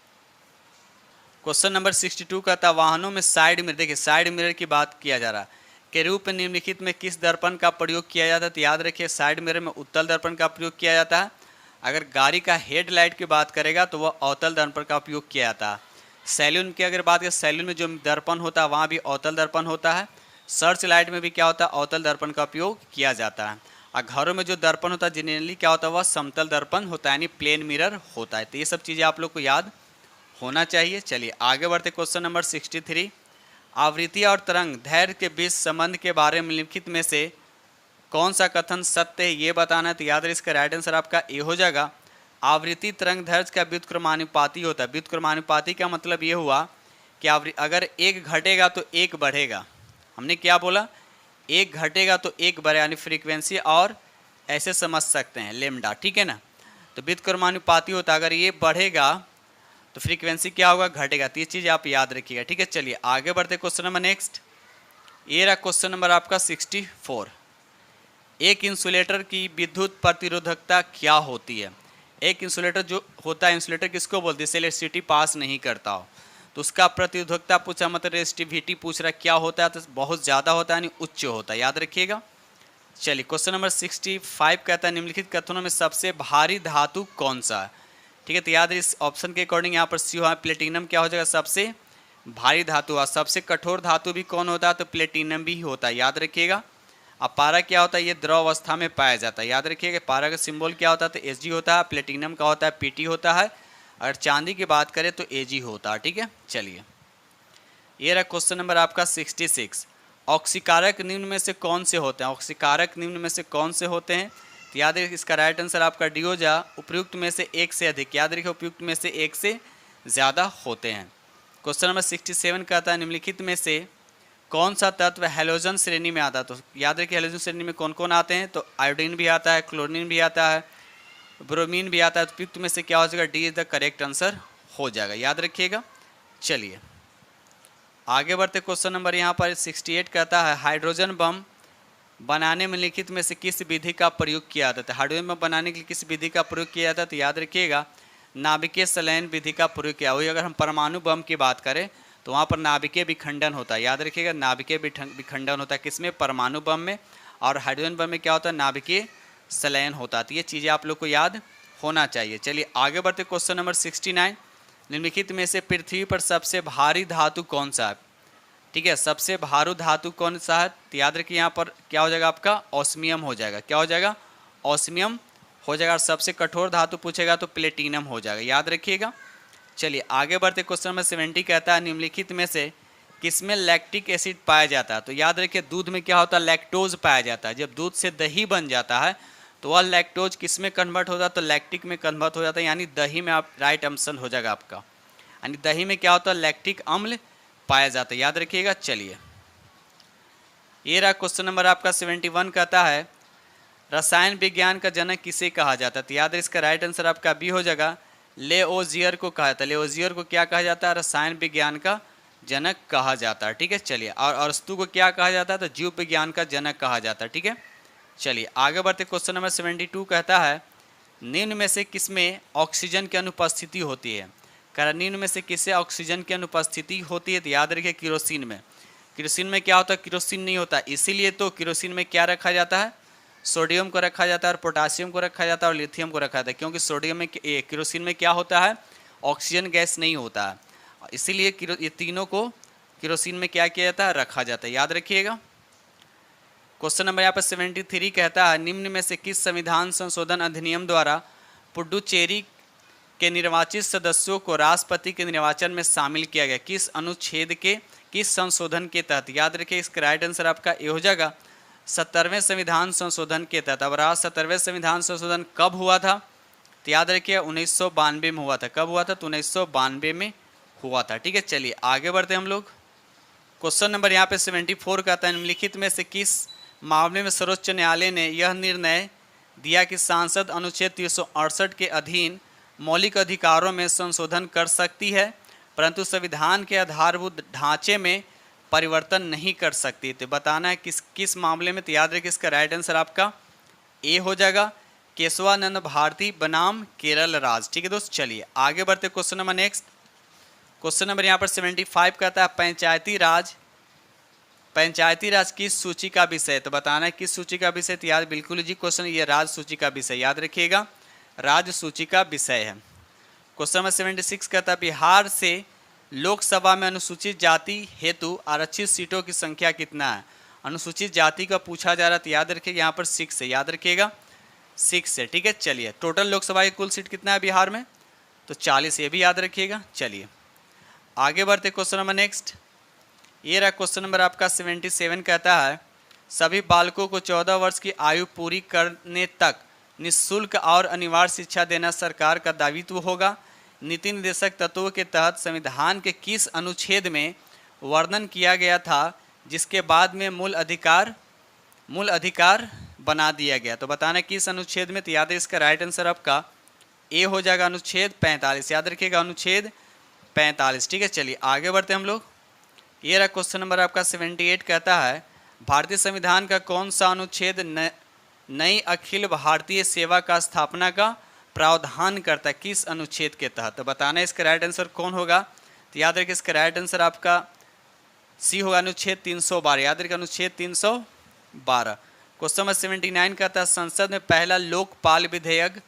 क्वेश्चन नंबर 62 का था वाहनों में साइड मिरर, देखिए साइड मिरर की बात किया जा रहा के रूप में निम्नलिखित में किस दर्पण का प्रयोग किया जाता है। तो याद रखिए साइड मिरर में उत्तल दर्पण का प्रयोग किया जाता है। अगर गाड़ी का हेडलाइट की बात करेगा तो वह अवतल दर्पण का उपयोग किया जाता है। सैलून की अगर बात करें, सैलून में जो दर्पण होता है वहाँ भी अवतल दर्पण होता है। सर्च लाइट में भी क्या होता है, अवतल दर्पण का उपयोग किया जाता है। और घरों में जो दर्पण होता है जनरली क्या होता है, वह समतल दर्पण होता है, यानी प्लेन मिरर होता है। तो ये सब चीज़ें आप लोग को याद होना चाहिए। चलिए आगे बढ़ते क्वेश्चन नंबर 63। आवृत्ति और तरंग दैर्घ्य के बीच संबंध के बारे में निम्नलिखित में से कौन सा कथन सत्य है, ये बताना है। तो याद रहे इसका राइट आंसर आपका ए हो जाएगा। आवृत्ति तरंग दैर्घ्य का व्युत्क्रमानुपाती होता है। व्युत्क्रमानुपाती का मतलब ये हुआ कि अगर एक घटेगा तो एक बढ़ेगा। हमने क्या बोला, एक घटेगा तो एक बढ़ेगा, यानी फ्रीक्वेंसी और ऐसे समझ सकते हैं लेमडा। ठीक है ना, तो व्युत्क्रमानुपाती होता है, अगर ये बढ़ेगा तो फ्रीक्वेंसी क्या होगा, घटेगा। तो ये चीज़ आप याद रखिएगा। ठीक है, चलिए आगे बढ़ते क्वेश्चन नंबर नेक्स्ट। ये रहा क्वेश्चन नंबर आपका 64। एक इंसुलेटर की विद्युत प्रतिरोधकता क्या होती है। एक इंसुलेटर जो होता है, इंसुलेटर किसको बोलते हैं, इलेक्ट्रिसिटी पास नहीं करता हो तो उसका प्रतिरोधकता पूछा, मतलब रेजिस्टिविटी पूछ रहा है क्या होता है, तो बहुत ज़्यादा होता है यानी उच्च होता है, याद रखिएगा। चलिए क्वेश्चन नंबर 65 कहता है निम्नलिखित कथनों में सबसे भारी धातु कौन सा है। ठीक है, तो याद इस ऑप्शन के अकॉर्डिंग यहाँ पर सी हुआ, प्लेटिनम क्या हो जाएगा, सबसे भारी धातु। और सबसे कठोर धातु भी कौन होता है, तो प्लेटिनम भी होता है, याद रखिएगा। अब पारा क्या होता है, ये द्रव अवस्था में पाया जाता है, याद रखिएगा। पारा का सिंबल क्या होता है, तो Hg होता है। प्लेटिनम का होता है Pt होता है। अगर चांदी की बात करें तो Ag होता है। ठीक है, चलिए ये रहा क्वेश्चन नंबर आपका 66। ऑक्सीकारक निम्न में से कौन से होते हैं। ऑक्सीकारक निम्न में से कौन से होते हैं, तो याद रखिए इसका राइट आंसर आपका डी हो जा। उपयुक्त में से एक से अधिक, याद रखिए उपयुक्त में से एक से ज़्यादा होते हैं। क्वेश्चन नंबर 67 कहता है निम्नलिखित में से कौन सा तत्व हैलोजन श्रेणी में आता है। तो याद रखिए हैलोजन श्रेणी में कौन कौन आते हैं, तो आयोडीन भी आता है, क्लोरीन भी आता है, ब्रोमीन भी आता है। तो उपयुक्त में से क्या हो जाएगा, D is the correct answer हो जाएगा, याद रखिएगा। चलिए आगे बढ़ते क्वेश्चन नंबर यहाँ पर 68 कहता है हाइड्रोजन बम बनाने में लिखित में से किस विधि का प्रयोग किया जाता है। हाइड्रोजन बम बनाने के लिए किस विधि का प्रयोग किया जाता है, तो याद रखिएगा नाभिकीय संलयन विधि का प्रयोग किया। वही अगर हम परमाणु बम की बात करें तो वहाँ पर नाभिकीय विखंडन होता है, याद रखिएगा। नाभिकीय विखंडन होता है किसमें, परमाणु बम में। और हाइड्रोजन बम में क्या होता है, नाभिकीय संलयन होता है। तो ये चीज़ें आप लोग को याद होना चाहिए। चलिए आगे बढ़ते, क्वेश्चन नंबर 69, निम्नलिखित में से पृथ्वी पर सबसे भारी धातु कौन सा है? ठीक है, सबसे भारी धातु कौन सा है? तो याद रखिए यहाँ पर क्या हो जाएगा आपका, ऑस्मियम हो जाएगा। क्या हो जाएगा, ऑस्मियम हो जाएगा। और सबसे कठोर धातु पूछेगा तो प्लेटिनम हो जाएगा, याद रखिएगा। चलिए आगे बढ़ते, क्वेश्चन नंबर 70 कहता है निम्नलिखित में से किसमें लैक्टिक एसिड पाया जाता है? तो याद रखिए दूध में क्या होता है, लैक्टोज पाया जाता है। जब दूध से दही बन जाता है तो वह लैक्टोज किस में कन्वर्ट हो जाता है, तो लैक्टिक में कन्वर्ट हो जाता है, यानी दही में। आप राइट आंसर हो जाएगा आपका, यानी दही में क्या होता है, लैक्टिक अम्ल पाया जाता है, याद रखिएगा। चलिए ये रहा क्वेश्चन नंबर आपका 71 कहता है रसायन विज्ञान का जनक किसे कहा जाता है? तो याद है इसका राइट आंसर आपका बी हो जाएगा, लेओजियर को कहा जाता है। लेओजियर को क्या कहा जाता है, रसायन विज्ञान का जनक कहा जाता है। ठीक है, चलिए। और अरस्तु को क्या कहा जाता है, तो जीव विज्ञान का जनक कहा जाता है। ठीक है, चलिए आगे बढ़ते, क्वेश्चन नंबर 72 कहता है निम्न में से किसमें ऑक्सीजन की अनुपस्थिति होती है? कह रहा निम्न में से किससे ऑक्सीजन की अनुपस्थिति होती है? तो याद रखिए केरोसिन में। केरोसिन में क्या होता है, केरोसिन नहीं होता, इसीलिए तो केरोसिन में क्या रखा जाता है, सोडियम को रखा जाता है, और पोटासियम को रखा जाता है, और लिथियम को रखा जाता है। क्योंकि सोडियम में, केरोसिन में क्या होता है, ऑक्सीजन गैस नहीं होता है, इसीलिए ये तीनों को केरोसिन में क्या किया जाता है, रखा जाता है, याद रखिएगा। क्वेश्चन नंबर यहाँ पर 73 कहता है निम्न में से किस संविधान संशोधन अधिनियम द्वारा पुडुचेरी के निर्वाचित सदस्यों को राष्ट्रपति के निर्वाचन में शामिल किया गया? किस अनुच्छेद के, किस संशोधन के तहत? याद रखिए इसका राइट आंसर आपका ए हो जाएगा, 70वें संविधान संशोधन के तहत। अब रहा 70वें संविधान संशोधन कब हुआ था? तो याद रखिए 1992 में हुआ था। कब हुआ था? तो 1992 में हुआ था। ठीक है, चलिए आगे बढ़ते हम लोग। क्वेश्चन नंबर यहाँ पे 74 कहता है निम्नलिखित में से किस मामले में सर्वोच्च न्यायालय ने यह निर्णय दिया कि सांसद अनुच्छेद 368 के अधीन मौलिक अधिकारों में संशोधन कर सकती है परंतु संविधान के आधारभूत ढांचे में परिवर्तन नहीं कर सकती? तो बताना है किस मामले में। तो याद रखिए इसका राइट आंसर आपका ए हो जाएगा, केशवानंद भारती बनाम केरल राज्य। ठीक है दोस्त, चलिए आगे बढ़ते question number next. Question number यहाँ पर 75 कहता है पंचायती राज किस सूची का विषय? तो बताना है किस सूची का विषय। तो याद बिल्कुल जी क्वेश्चन, ये राज सूची का विषय, याद रखिएगा राज्य सूची का विषय है। क्वेश्चन नंबर 76 कहता है बिहार से लोकसभा में अनुसूचित जाति हेतु आरक्षित सीटों की संख्या कितना है? अनुसूचित जाति का पूछा जा रहा है, तो याद रखिएगा यहाँ पर 6 है, याद रखिएगा 6 है। ठीक है, चलिए टोटल लोकसभा की कुल सीट कितना है बिहार में? तो 40, ये भी याद रखिएगा। चलिए आगे बढ़ते क्वेश्चन नंबर नेक्स्ट। ये रहा क्वेश्चन नंबर आपका 77 कहता है सभी बालकों को 14 वर्ष की आयु पूरी करने तक निःशुल्क और अनिवार्य शिक्षा देना सरकार का दायित्व होगा। नीति निर्देशक तत्वों के तहत संविधान के किस अनुच्छेद में वर्णन किया गया था जिसके बाद में मूल अधिकार बना दिया गया? तो बताना किस अनुच्छेद में। तो याद है इसका राइट आंसर आपका ए हो जाएगा, अनुच्छेद 45, याद रखिएगा अनुच्छेद 45। ठीक है, चलिए आगे बढ़ते हम लोग। ये रहा क्वेश्चन नंबर आपका 78 कहता है भारतीय संविधान का कौन सा अनुच्छेद नई अखिल भारतीय सेवा का स्थापना का प्रावधान करता है? किस अनुच्छेद के तहत? तो बताना है इसका राइट आंसर कौन होगा। तो याद रखिए इसका राइट आंसर आपका सी होगा, अनुच्छेद 312, याद रखिए अनुच्छेद 312। क्वेश्चन नंबर 79 कहता है संसद में पहला लोकपाल विधेयक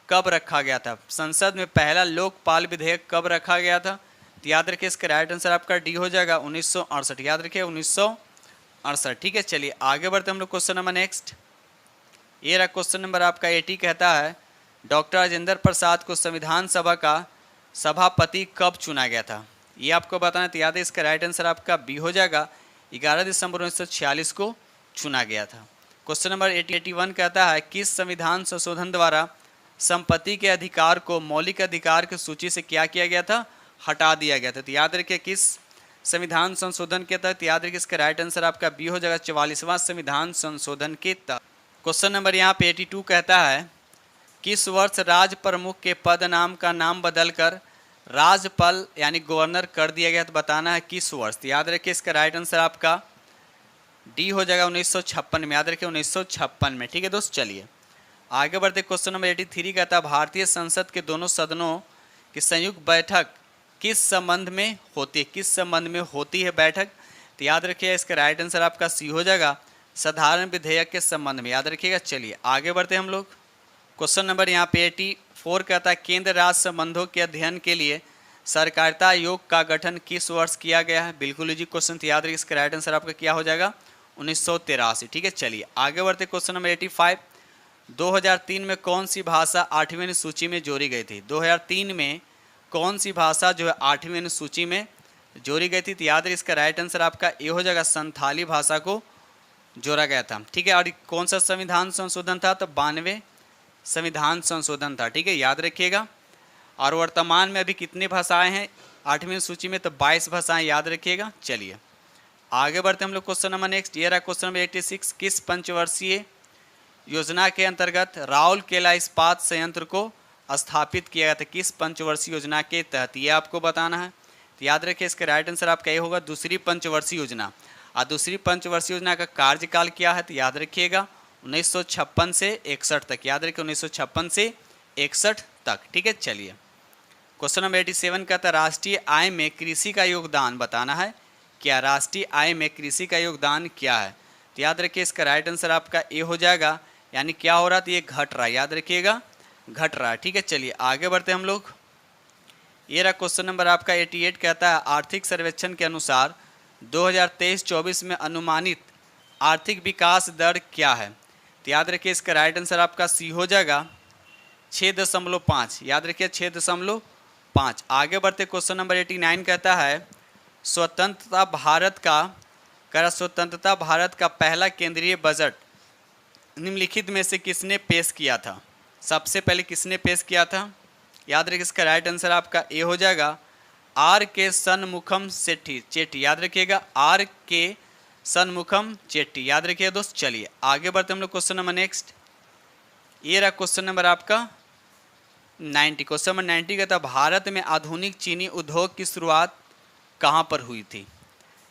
कब रखा गया था? संसद में पहला लोकपाल विधेयक कब रखा गया था? तो याद रखिए इसका राइट आंसर आपका डी हो जाएगा, 1968, याद रखिए 1968। ठीक है, चलिए आगे बढ़ते हम लोग क्वेश्चन नंबर नेक्स्ट। ये रहा क्वेश्चन नंबर आपका 80 कहता है डॉक्टर राजेंद्र प्रसाद को संविधान सभा का सभापति कब चुना गया था? ये आपको बताना। तो याद है इसका राइट आंसर आपका बी हो जाएगा, 11 दिसंबर 1946 को चुना गया था। क्वेश्चन नंबर 81 कहता है किस संविधान संशोधन द्वारा संपत्ति के अधिकार को मौलिक अधिकार की सूची से क्या किया गया था? हटा दिया गया था। तो याद रखिए किस संविधान संशोधन के तहत? याद रखिए इसका राइट आंसर आपका बी हो जाएगा, 44वां संविधान संशोधन के तहत। क्वेश्चन नंबर यहाँ पे 82 कहता है किस वर्ष राज प्रमुख के पद नाम का नाम बदलकर राज्यपाल यानी गवर्नर कर दिया गया? तो बताना है किस वर्ष। तो याद रखिए इसका राइट आंसर आपका डी हो जाएगा, 1956 में, याद रखिए 1956 में। ठीक है दोस्त, चलिए आगे बढ़ते क्वेश्चन नंबर 83 कहता है भारतीय संसद के दोनों सदनों की संयुक्त बैठक किस संबंध में होती है? किस संबंध में होती है बैठक? तो याद रखिए इसका राइट आंसर आपका सी हो जाएगा, साधारण विधेयक के संबंध में, याद रखिएगा। चलिए आगे बढ़ते हैं हम लोग। क्वेश्चन नंबर यहाँ पे 84 कहता है केंद्र राज्य संबंधों के अध्ययन के लिए सहकारिता आयोग का गठन किस वर्ष किया गया है? बिल्कुल इजी क्वेश्चन, याद रखिए। इसका राइट आंसर आपका क्या हो जाएगा? 1983। ठीक है, चलिए आगे बढ़ते। क्वेश्चन नंबर 85, 2003 में कौन सी भाषा 8वीं अनुसूची में जोड़ी गई थी? 2003 में कौन सी भाषा जो है 8वीं अनुसूची में जोड़ी गई थी? तो याद रखिए इसका राइट आंसर आपका ये हो जाएगा, संथाली भाषा को जोड़ा गया था। ठीक है, और कौन सा संविधान संशोधन था? तो 92 संविधान संशोधन था। ठीक है, याद रखिएगा। और वर्तमान में अभी कितनी भाषाएं हैं 8वीं सूची में? तो 22 भाषाएं, याद रखिएगा। चलिए आगे बढ़ते हम लोग। क्वेश्चन नंबर नेक्स्ट, ये रहा क्वेश्चन नंबर 86, किस पंचवर्षीय योजना के अंतर्गत राउरकेला इस्पात संयंत्र को स्थापित किया गया था? किस पंचवर्षीय योजना के तहत, ये आपको बताना है। तो याद रखिए इसका राइट आंसर आपका ये होगा, दूसरी पंचवर्षीय योजना। और दूसरी पंचवर्षीय योजना का कार्यकाल क्या है? तो याद रखिएगा 1956 से 61 तक, याद रखिए 1956 से 61 तक। ठीक है, चलिए क्वेश्चन नंबर 87 कहता है राष्ट्रीय आय में कृषि का योगदान बताना है। क्या राष्ट्रीय आय में कृषि का योगदान क्या है? तो याद रखिए इसका राइट आंसर आपका ए हो जाएगा, यानी क्या हो रहा था? ये घट रहा है, याद रखिएगा, घट रहा है। ठीक है, चलिए आगे बढ़ते हम लोग। ये रहा क्वेश्चन नंबर आपका 88 कहता है आर्थिक सर्वेक्षण के अनुसार 2023-24 में अनुमानित आर्थिक विकास दर क्या है? तो याद रखिए इसका राइट आंसर आपका सी हो जाएगा 6.5, याद रखिए 6.5। आगे बढ़ते क्वेश्चन नंबर 89 कहता है स्वतंत्रता भारत का पहला केंद्रीय बजट निम्नलिखित में से किसने पेश किया था? सबसे पहले किसने पेश किया था? याद रखिए इसका राइट आंसर आपका ए हो जाएगा आर के सनमुखम चेट्टी, याद रखिएगा आर के सनमुखम चेट्टी, याद रखिए दोस्त। चलिए आगे बढ़ते हम लोग क्वेश्चन नंबर नेक्स्ट। ये रहा क्वेश्चन नंबर आपका 90। क्वेश्चन नंबर 90 कहता है भारत में आधुनिक चीनी उद्योग की शुरुआत कहाँ पर हुई थी?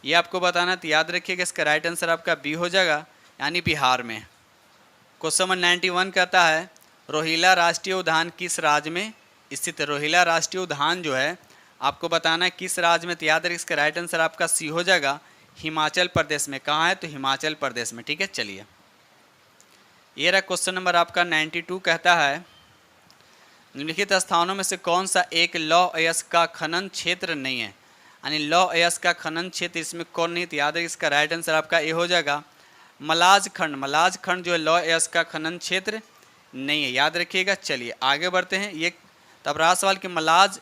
ये आपको बताना। तो याद रखिएगा इसका राइट आंसर आपका बी हो जाएगा, यानी बिहार में। क्वेश्चन नंबर 91 कहता है रोहिला राष्ट्रीय उद्यान किस राज्य में स्थित है? रोहिला राष्ट्रीय उद्यान जो है आपको बताना है किस राज्य में? तो याद रखिए इसका राइट आंसर आपका सी हो जाएगा, हिमाचल प्रदेश में। कहाँ है? तो हिमाचल प्रदेश में। ठीक है, चलिए ये रहा क्वेश्चन नंबर आपका 92 कहता है निम्नलिखित स्थानों में से कौन सा एक लौह अयस्क का खनन क्षेत्र नहीं है? यानी लौह अयस्क का खनन क्षेत्र इसमें कौन नहीं? तो याद रखिए इसका राइट आंसर आपका ए हो जाएगा मलाज खंड। मलाज खंड जो है लौह अयस्क का खनन क्षेत्र नहीं है, याद रखिएगा। चलिए आगे बढ़ते हैं। ये तब रहा सवाल कि मलाज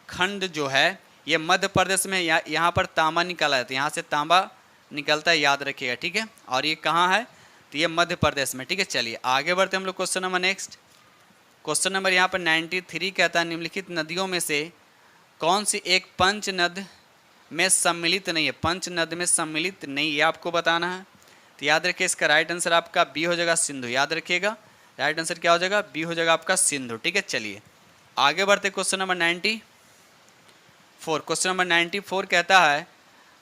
खंड जो है ये मध्य प्रदेश में, यहाँ पर तांबा निकाला जाता है, यहाँ से तांबा निकलता है, याद रखिएगा। ठीक है, और ये कहाँ है? तो ये मध्य प्रदेश में। ठीक है, चलिए आगे बढ़ते हम लोग question number next. Question number यहाँ पर 93 कहता है निम्नलिखित नदियों में से कौन सी एक पंच नद में सम्मिलित नहीं है? पंच नद में सम्मिलित नहीं, ये आपको बताना है। तो याद रखिए इसका राइट आंसर आपका बी हो जाएगा, सिंधु, याद रखिएगा। राइट आंसर क्या हो जाएगा? बी हो जाएगा आपका, सिंधु। ठीक है, चलिए आगे बढ़ते क्वेश्चन नंबर 94। क्वेश्चन नंबर 94 कहता है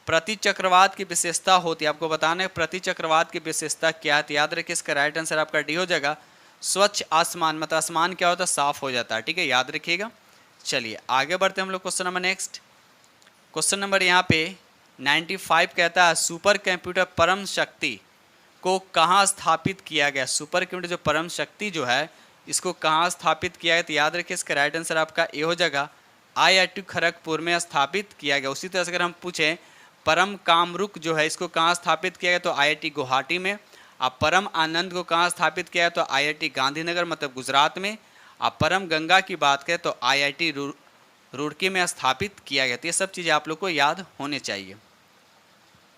प्रति चक्रवात की विशेषता होती है, आपको बताना है प्रति चक्रवात की विशेषता क्या है? तो याद रखिए इसका राइट आंसर आपका डी हो जाएगा, स्वच्छ आसमान। मतलब आसमान क्या होता है? साफ हो जाता है। ठीक है, याद रखिएगा। चलिए आगे बढ़ते हम लोग question number next. Question number यहाँ पे 95 कहता है सुपर कंप्यूटर परम शक्ति को कहाँ स्थापित किया गया? सुपर कंप्यूटर जो परम शक्ति जो है इसको कहाँ स्थापित किया गया? तो याद रखिए इसका राइट आंसर आपका ए हो जाएगा, IIT खड़गपुर में स्थापित किया गया। उसी तरह से अगर हम पूछें परम कामरूप जो है इसको कहाँ स्थापित किया गया? तो IIT गुवाहाटी में। आप परम आनंद को कहाँ स्थापित किया है? तो IIT गांधीनगर मतलब गुजरात में। आप परम गंगा की बात करें तो IIT रुड़की में स्थापित किया गया। तो ये सब चीज़ें आप लोग को याद होने चाहिए।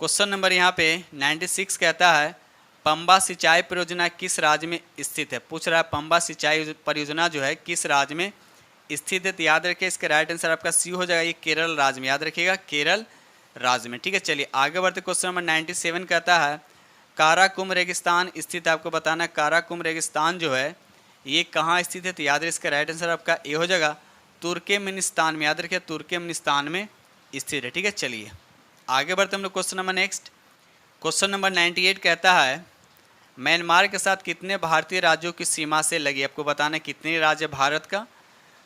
क्वेश्चन नंबर यहाँ पे 96 कहता है पंबा सिंचाई परियोजना किस राज्य में स्थित है? पूछ रहा है पंबा सिंचाई परियोजना जो है किस राज्य में स्थित है? तो याद रखिए इसका राइट आंसर आपका सी हो जाएगा, ये केरल राज्य में, याद रखिएगा केरल राज्य में। ठीक है, चलिए आगे बढ़ते। क्वेश्चन नंबर 97 कहता है काराकुम रेगिस्तान स्थित, आपको बताना है काराकुम रेगिस्तान जो है ये कहाँ स्थित है? तो याद रखिए इसका राइट आंसर आपका ए हो जाएगा, तुर्कमेनिस्तान में, याद रखिए तुर्कमेनिस्तान में स्थित है। ठीक है, चलिए आगे बढ़ते हम लोग question number next. Question number 98 कहता है म्यांमार के साथ कितने भारतीय राज्यों की सीमा से लगी? आपको बताना है कितने राज्य भारत का?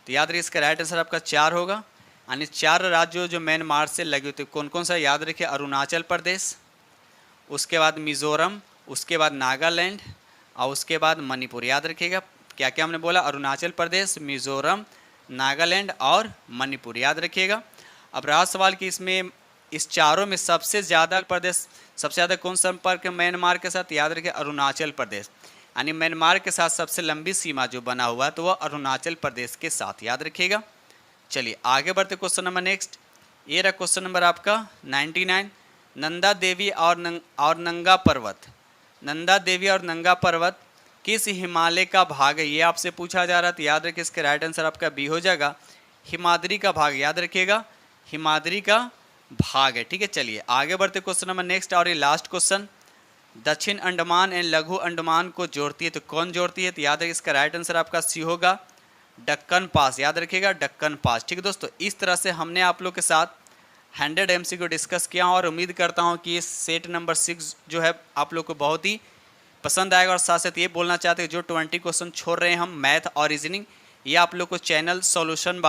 तो याद रखिए इसका राइट आंसर आपका 4 होगा, यानी 4 राज्यों जो म्यांमार से लगे होते कौन कौन सा? याद रखिए अरुणाचल प्रदेश, उसके बाद मिजोरम, उसके बाद नागालैंड और उसके बाद मणिपुर। याद रखिएगा क्या क्या हमने बोला, अरुणाचल प्रदेश, मिजोरम, नागालैंड और मणिपुर। याद रखिएगा। अब रहा सवाल कि इसमें इस चारों में सबसे ज़्यादा प्रदेश, सबसे ज़्यादा कौन संपर्क है म्यांमार के साथ? याद रखिए अरुणाचल प्रदेश, यानी म्यांमार के साथ सबसे लंबी सीमा जो बना हुआ है तो वह अरुणाचल प्रदेश के साथ। याद रखिएगा। चलिए आगे बढ़ते क्वेश्चन नंबर नेक्स्ट। ये रहा क्वेश्चन नंबर आपका 99। नंदा देवी और नंगा पर्वत, नंदा देवी और नंगा पर्वत किस हिमालय का भाग है? ये आपसे पूछा जा रहा था। याद रखिए इसका राइट आंसर आपका बी हो जाएगा, हिमाद्री का भाग। याद रखिएगा हिमाद्री का भाग है। ठीक है, चलिए आगे बढ़ते क्वेश्चन नंबर नेक्स्ट। और ये लास्ट क्वेश्चन, दक्षिण अंडमान एंड लघु अंडमान को जोड़ती है तो कौन जोड़ती है? तो याद रखिए इसका राइट आंसर आपका सी होगा, दक्कन पास। याद रखिएगा दक्कन पास। ठीक है दोस्तों, इस तरह से हमने आप लोग के साथ 100 MC को डिस्कस किया और उम्मीद करता हूं कि ये सेट नंबर 6 जो है आप लोग को बहुत ही पसंद आएगा। और साथ साथ ये बोलना चाहते हैं जो 20 क्वेश्चन छोड़ रहे हैं हम मैथ और रीजनिंग, ये आप लोग को चैनल सॉल्यूशन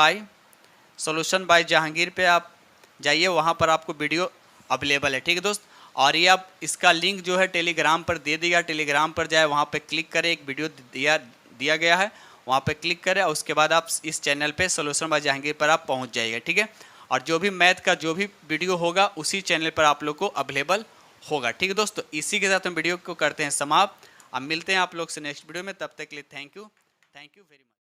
बाय जहांगीर पे आप जाइए, वहाँ पर आपको वीडियो अवेलेबल है। ठीक है दोस्त, और ये आप इसका लिंक जो है टेलीग्राम पर दे दिया, टेलीग्राम पर जाए, वहाँ पे क्लिक करें, एक वीडियो दिया गया है, वहाँ पे क्लिक करें और उसके बाद आप इस चैनल पे सॉल्यूशन बाय जहांगीर पर आप पहुँच जाइएगा। ठीक है, और जो भी मैथ का जो भी वीडियो होगा उसी चैनल पर आप लोग को अवेलेबल होगा। ठीक है दोस्तों, इसी के साथ हम वीडियो को करते हैं समाप्त। अब मिलते हैं आप लोग से नेक्स्ट वीडियो में, तब तक के लिए थैंक यू वेरी मच।